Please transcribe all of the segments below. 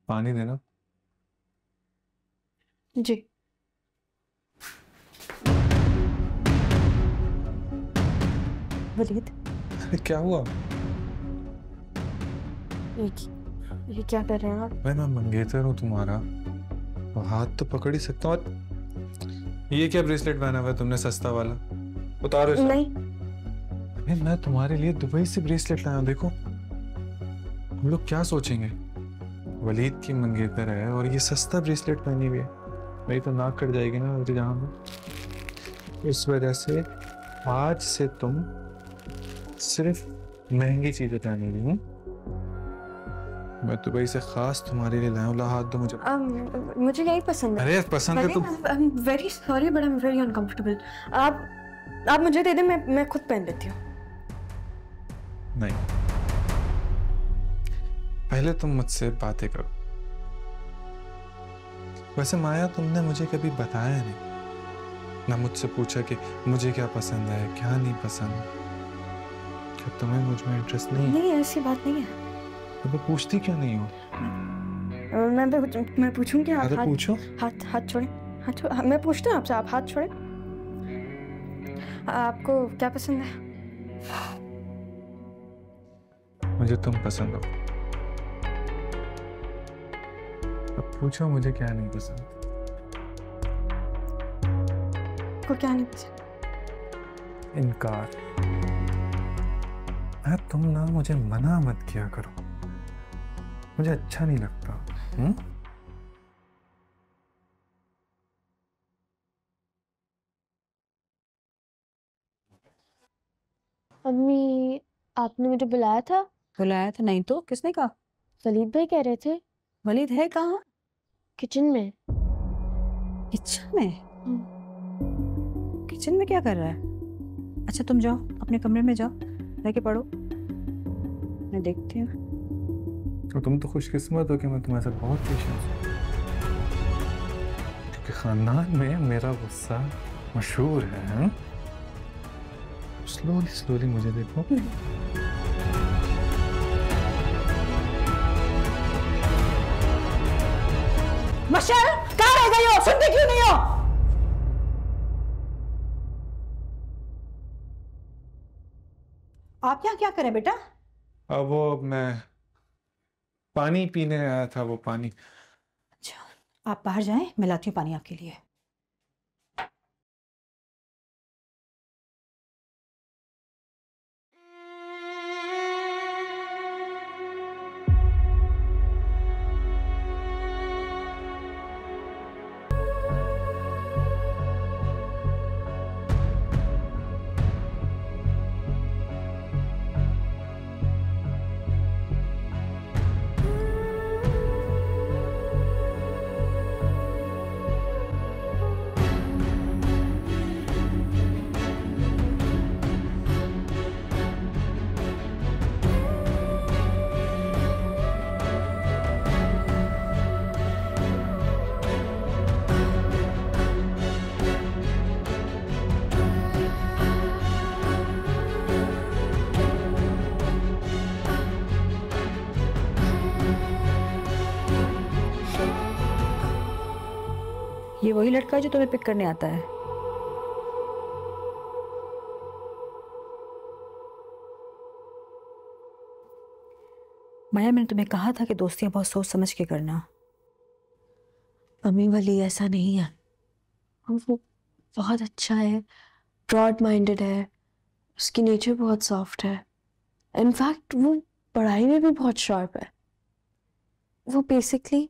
पानी देना। जी। वलीद, अरे क्या हुआ? ये क्या कर रहे हैं आप? मैं मंगेतर हूँ तुम्हारा, तो हाथ तो पकड़ ही सकता हूँ। ये क्या ब्रेसलेट पहना हुआ है तुमने, सस्ता वाला? उतारो इसे। नहीं। अरे मैं तुम्हारे लिए दुबई से ब्रेसलेट लाया हूँ, देखो। हम लोग क्या सोचेंगे, वलीद की मंगेतर है और ये सस्ता ब्रेसलेट पहनी हुई है। मेरी तो नाक कट जाएगी ना जहाँ में। इस वजह से आज से तुम सिर्फ महंगी चीजें पहनोगी। मैं दुबई से खास तुम्हारे लिए लाया हूँ। ला हाथ दो मुझे। मुझे यही पसंद है। अरे पसंद है तो I am very sorry but I am very uncomfortable. आप मुझे दे दें, मैं खुद पहन लेती हूँ। नहीं, पहले तुम मुझसे बातें करो। वैसे माया, तुमने मुझे कभी बताया नहीं ना, मुझसे पूछा कि मुझे क्या पसंद है क्या नहीं पसंद। क्या तुम्हें मुझ में इंटरेस्ट नहीं है? नहीं, ऐसी बात नहीं है। तो पूछती क्यों नहीं हो? मैं पूछूं क्या? आप पूछो। हाथ छोड़े। मैं पूछती हूँ आपसे, आप हाथ छोड़े। आपको क्या पसंद है? मुझे तुम पसंद हो। अब पूछो मुझे क्या नहीं पसंद। आपको क्या नहीं पसंद? इनकार। तुम ना मुझे मना मत किया करो, मुझे अच्छा नहीं लगता। अम्मी, आपने मुझे बुलाया था? बुलाया था? नहीं तो किसने कहा? वलीद भाई कह रहे थे। वलीद है कहाँ? किचन में। किचन में? किचन में क्या कर रहा है? अच्छा तुम जाओ अपने कमरे में, जाओ जाके पढ़ो, मैं देखती हूँ। तो तुम तो खुशकिस्मत हो कि मैं तुम्हारे साथ बहुत पेशेंस हूँ, क्योंकि खानदान में मेरा गुस्सा मशहूर है। स्लोली स्लोली मुझे देखो। मशल, कहाँ रह गई हो? सुनते क्यों नहीं हो? आप यहाँ क्या करें बेटा? अब वो मैं पानी पीने आया था, वो पानी। अच्छा, आप बाहर जाएं, मैं लाती हूँ पानी आपके लिए। ये वही लड़का है जो तुम्हें पिक करने आता है? माया, मैंने तुम्हें कहा था कि दोस्तियां बहुत सोच समझ के करना। अम्मी, वली ऐसा नहीं है। वो बहुत अच्छा है, ब्रॉड माइंडेड है, उसकी नेचर बहुत सॉफ्ट है। इनफैक्ट वो पढ़ाई में भी बहुत शार्प है। वो बेसिकली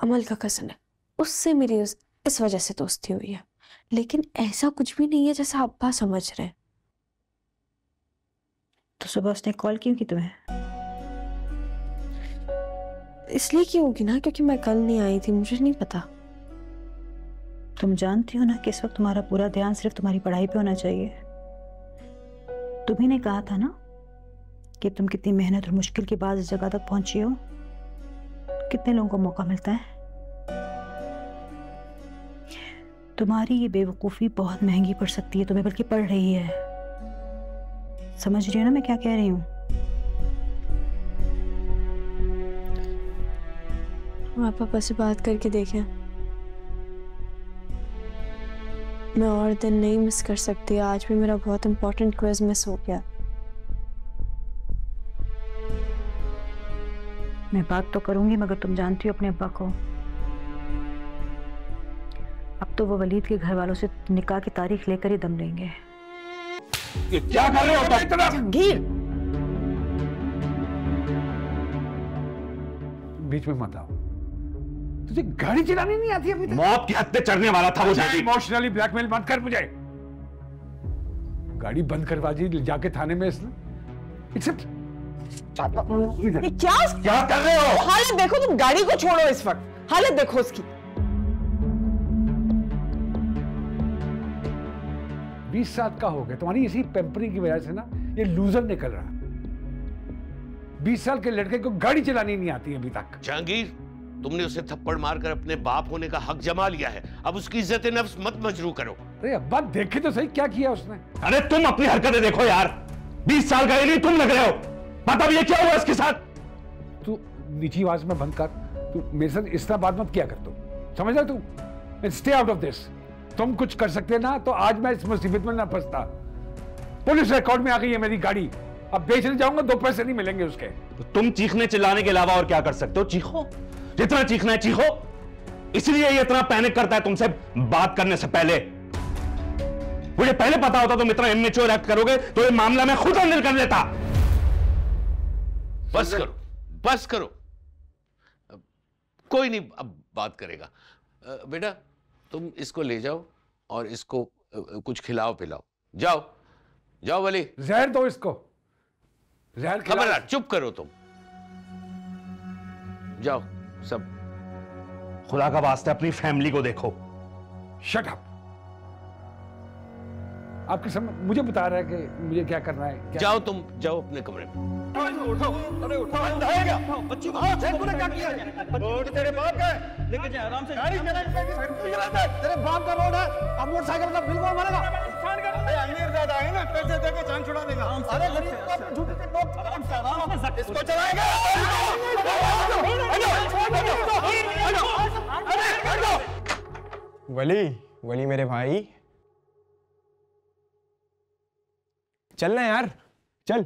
अमल का कज़न है, उससे मेरी इस वजह से दोस्ती हुई है। लेकिन ऐसा कुछ भी नहीं है जैसा अब्बा समझ रहे हैं। तो सुबह उसने कॉल क्यों की तुम्हें? इसलिए की होगी ना क्योंकि मैं कल नहीं आई थी, मुझे नहीं पता। तुम जानती हो ना कि इस वक्त तुम्हारा पूरा ध्यान सिर्फ तुम्हारी पढ़ाई पे होना चाहिए। तुम्ही ने कहा था ना कि तुम कितनी मेहनत और मुश्किल के बाद इस जगह तक पहुंची हो। कितने लोगों को मौका मिलता है। तुम्हारी ये बेवकूफ़ी बहुत महंगी पड़ सकती है तुम्हें, बल्कि पड़ रही है। समझ रही हो ना मैं क्या कह रही हूँ? आप पापा से बात करके देखें। मैं और दिन नहीं मिस कर सकती, आज भी मेरा बहुत इंपॉर्टेंट क्विज मिस हो गया। मैं बात तो करूंगी, मगर तुम जानती हो अपने अब्बा को। अब तो वो वलीद के घर वालों से निकाह की तारीख लेकर ही दम लेंगे। ये क्या कर रहे हो तुम? जहांगीर, बीच में मत आओ। तुझे गाड़ी चलानी नहीं आती अभी तक? मौत की हद पे चढ़ने वाला था वो जल्दी। इमोशनली ब्लैकमेल मत कर मुझे। गाड़ी बंद करवा दी जाके थाने में इसने। ये क्या कर रहे हो? हालत देखो, तुम गाड़ी को छोड़ो इस वक्त, हालत देखो उसकी। 20 साल का हो गया, तुम्हारी इसी पेम्परिंग की वजह से ना ये लूजर निकल रहा। 20 साल के लड़के को गाड़ी चलानी नहीं आती अभी तक। जहांगीर, तुमने उसे थप्पड़ मारकर अपने बाप होने का हक जमा लिया है, अब उसकी इज्जत नफ्स मत मजरू करो। अरे अब्बा देखे तो सही क्या किया उसने। अरे तुम अपनी हरकतें देखो यार, 20 साल का ये नहीं तुम लग रहे हो। पता भी ये क्या हुआ इसके साथ? तू नीची आवाज में बंद कर, तू मेरे साथ इस तरह बात मत किया कर। तू समझ रहा? तू स्टे आउट ऑफ दिस। तुम कुछ कर सकते ना तो आज मैं इस मुसीबत में ना फंसता। पुलिस रिकॉर्ड में आ गई है मेरी गाड़ी, अब बेचने जाऊंगा 2 पैसे नहीं मिलेंगे उसके। तो तुम चीखने चिल्लाने के अलावा और क्या कर सकते हो? चीखो, जितना चीखना है चीखो। इसलिए ये इतना पैनिक करता है तुमसे बात करने से पहले। मुझे पहले पता होता तुम इतना इमेच्योर एक्ट करोगे तो ये मामला मैं खुद हैंडल कर लेता। बस करो, बस करो, कोई नहीं अब बात करेगा। बेटा तुम इसको ले जाओ और इसको कुछ खिलाओ पिलाओ। जाओ जाओ वली। जहर दो इसको, जहर खिलाओ। खबरदार, चुप करो तुम। जाओ सब। खुदा का वास्ते अपनी फैमिली को देखो। Shut up. आपकी समझ मुझे बता रहा है कि मुझे क्या करना है। क्या? जाओ तुम, जाओ अपने कमरे में। उठो, अरे उठो, बंद है क्या? बच्ची को तूने क्या किया? रोड तेरे बाप का है, लेके जा आराम से। गाड़ी चला, तेरे बाप का रोड है, अब मोटरसाइकिल का बिल कौन भरेगा? अमीर ज्यादा है ना, पैसे देके जान छुड़ा देगा। अरे गरीब को झूठ के नोट आराम से इसको चलाएगा। वली मेरे भाई, चलना यार, चल।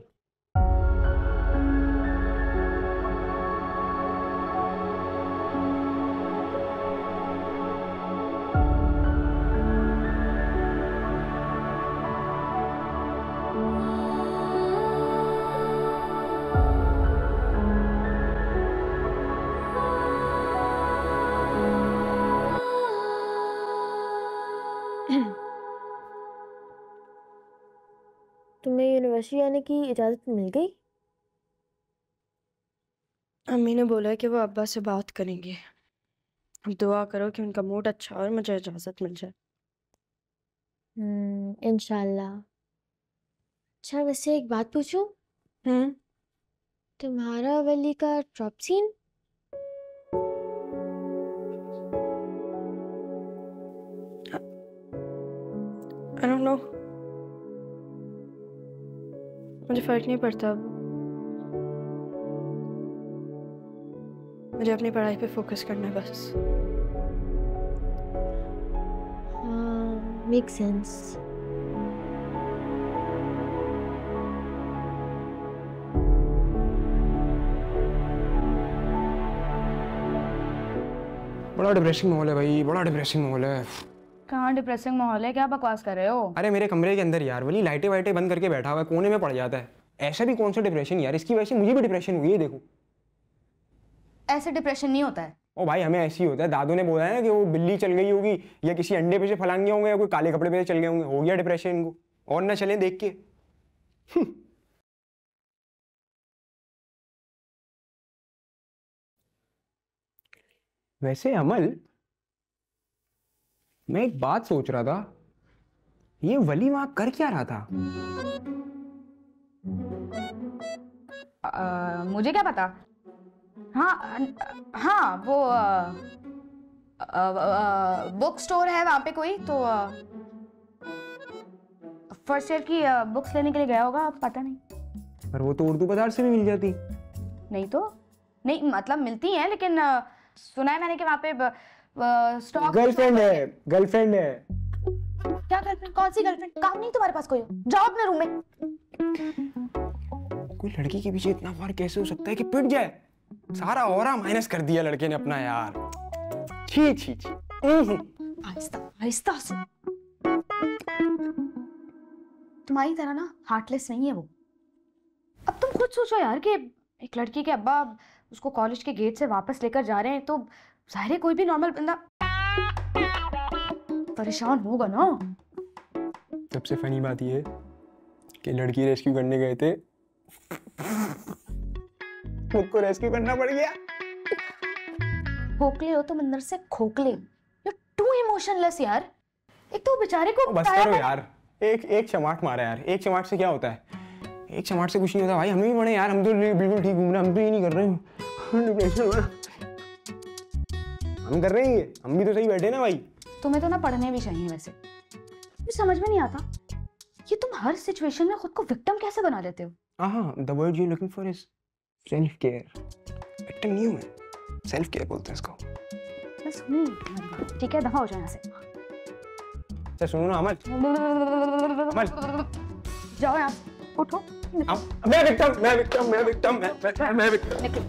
तुम्हें यूनिवर्सिटी आने की इजाज़त मिल गई? अम्मी ने बोला कि वो अब्बा से बात करेंगे। अब दुआ करो कि उनका मूड अच्छा और मुझे इजाज़त मिल जाए। इंशाल्लाह। अच्छा वैसे एक बात पूछूं? तुम्हारा वली का drop scene? I don't know. मुझे फर्क नहीं पड़ता। मुझे अपनी पढ़ाई पे फोकस करना है बस। हाँ, मेक सेंस। बड़ा डिप्रेसिंग माहौल है भाई, बड़ा डिप्रेसिंग माहौल है। कहाँ डिप्रेसिंग माहौल है? क्या बकवास कर रहे हो? अरे मेरे कमरे के अंदर यार, वली लाइटें वाइटें बंद करके बैठा हुआ है, कोने में पड़ जाता है। ऐसा भी कौन सा डिप्रेशन यार, इसकी वजह से मुझे भी डिप्रेशन हुई है। देखो ऐसे डिप्रेशन नहीं होता है। ओ भाई हमें ऐसे ही होता है। दादू ने बोला है ना कि वो बिल्ली चल गई होगी या किसी अंडे पे से फलांग गए होंगे या कोई काले कपड़े पे से चल गए होंगे, हो गया डिप्रेशन इनको। और ना चलें देख के। वैसे अमल, मैं एक बात सोच रहा था, ये वली वहां कर क्या रहा था? मुझे क्या पता। हाँ वो बुक स्टोर है वहाँ पे कोई, तो फर्स्ट ईयर की बुक्स लेने के लिए गया होगा, पता नहीं। पर वो तो उर्दू बाजार से भी मिल जाती। नहीं तो नहीं, मतलब मिलती हैं लेकिन सुना है मैंने कि वहाँ पे स्टॉक गर्लफ्रेंड है, गर्लफ्रेंड है। क्या गर्लफ्रेंड? कौन सी गर्लफ्रेंड? काम नहीं तुम्हारे पास कोई? जाओ अपने रूम में। कोई लड़की के पीछे इतना वार कैसे हो सकता है कि पिट जाए? सारा ऑरा माइनस कर दिया लड़के ने अपना यार। छी छी छी। आहिस्ता आहिस्ता से। तुम्हारी तरह ना हार्टलेस नहीं है वो। अब तुम खुद सोचो यार कि एक लड़की के अब्बा उसको कॉलेज के गेट से वापस लेकर जा रहे हैं, तो जाहिर है कोई भी नॉर्मल बंदा परेशान होगा ना। सबसे फनी बात ये है कि लड़की रेस्क्यू करने गए थे, खुद को रेस्क्यू करना पड़ गया। खोखले हो तुम अंदर से, खोखले। You're too emotionless यार। एक तो बेचारे को बस करो यार, एक चमाट मारा यार। एक चमाट से क्या होता है? एक चमाट से कुछ नहीं होता भाई। हम भी बड़े यार, हम तो बिल्कुल ठीक घूम रहे हैं, हम तो ये नहीं कर रहे हैं। हम कर रहे हैं, हम भी तो सही बैठे ना भाई। तुम्हें तो ना पढ़ने भी चाहिए वैसे। मुझे समझ में नहीं आता ये तुम हर सिचुएशन में खुद को विक्टिम कैसे बना लेते हो? हाँ, the word you're looking for is self-care. Victim नहीं हूँ मैं, self-care बोलते हैं इसको। मैं सुनी तुम्हारी बात, ठीक है, दफा हो जाओ यहाँ से। अच्छा सुनो ना अमल, अमल जाओ यहाँ से, उठो। मैं विक्टिम।